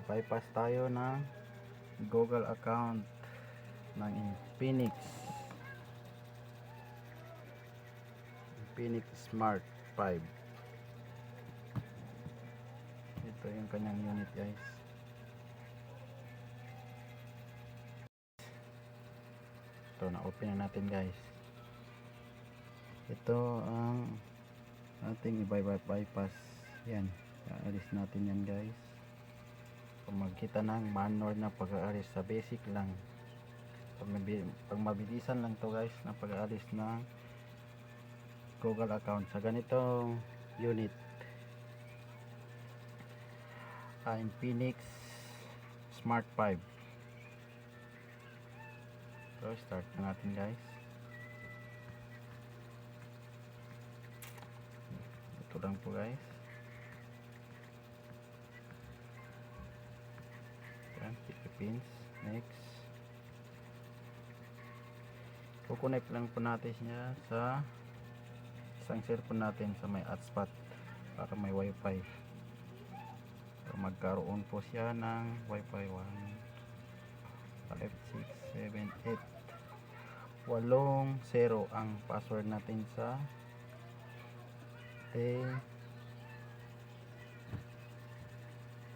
bypass tayo ng Google account ng Infinix Smart 5. Ito yung kanyang unit, guys. Ito, na-open na natin, guys. Ito ang ating i-bypass. Yan, alis natin yan, guys. Kung magkita ng manual na pag-aalis sa basic lang, pag mabilisan lang to, guys, na pag-aalis ng Google account sa ganitong unit. Infinix Smart 5. So start na natin, guys. Ito lang po, guys. Yan, Philippines. Next, kukonect lang po natin siya sa isang cellphone natin sa may hotspot para may wifi, para magkaroon po siya ng wifi. 1 5 6 7 8 0 ang password natin sa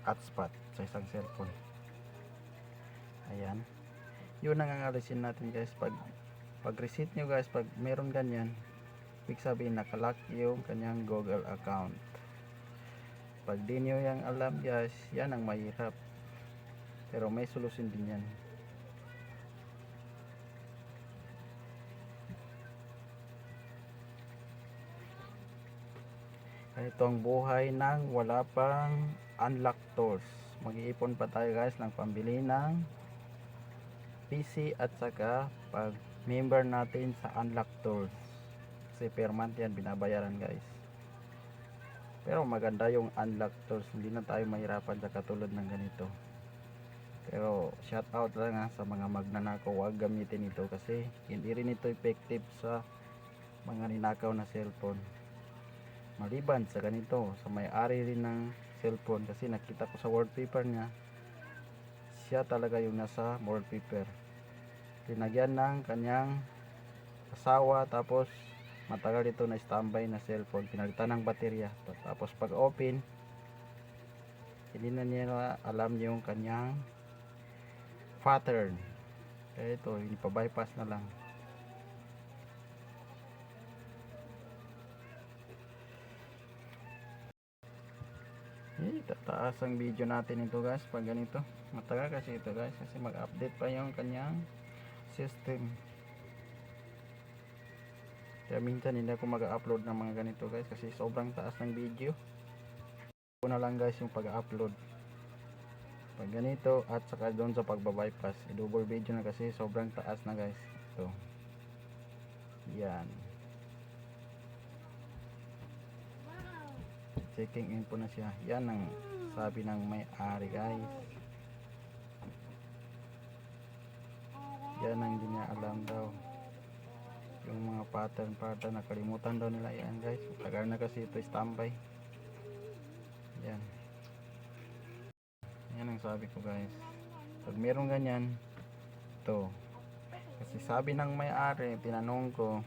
hotspot sa isang cellphone. Ayan, yun ang alisin natin, guys. Pag reset nyo, guys, pag meron ganyan, ibig sabihin nakalock yung kanyang Google account. Pag di nyo yung alam, guys, yan ang mahirap, pero may solusyon din yan. Ito ang buhay ng wala pang unlock tools. Mag-iipon pa tayo, guys, ng pambili ng PC at saka pag member natin sa unlock tools, kasi per month yan binabayaran, guys. Pero maganda yung unlock tools, hindi na tayo mahirapan sa katulad ng ganito. Pero shout out lang sa mga magnanakaw, huwag gamitin ito kasi hindi rin ito effective sa mga ninakaw na cellphone. Maliban sa ganito, sa may-ari rin ng cellphone, kasi nakita ko sa wallpaper niya, siya talaga yung nasa wallpaper. Linagyan ng kanyang asawa, tapos matagal ito na standby na cellphone, pinalitan ng baterya. Tapos pag open, hindi na niya alam yung kanyang pattern. Kaya ito, hindi pa bypass na lang. Tataas ang video natin ito, guys, pag ganito. Matagal kasi ito, guys, kasi mag-update pa yung kanyang system. Kaya minsan hindi ako mag-upload ng mga ganito, guys, kasi sobrang taas ng video. Ito na lang, guys, yung pag-upload pag ganito, at saka doon sa pagbabypass, i-double video na kasi sobrang taas na, guys. Ito, yan, checking in po na siya. Yan ang sabi ng may-ari, guys. Yan ang hindi niya alam daw, yung mga pattern nakalimutan daw nila yan, guys. Tagal na kasi ito standby. Yan, yan ang sabi ko, guys. Pag meron ganyan, ito, kasi sabi ng may-ari, tinanong ko,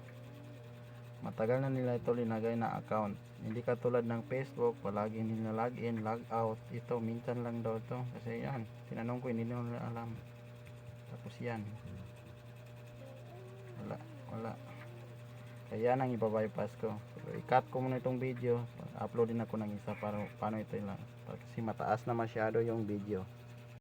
matagal na nila ito linagay na account. Hindi katulad ng Facebook, palagi nila log in, log out. Ito, minsan lang daw ito. Kasi yan, tinanong ko, hindi nila alam. Tapos yan, wala. Kaya yan ang ibabypass ko. I-cut ko muna itong video, upload din ako ng isa para paano ito lang. Kasi mataas na masyado yung video.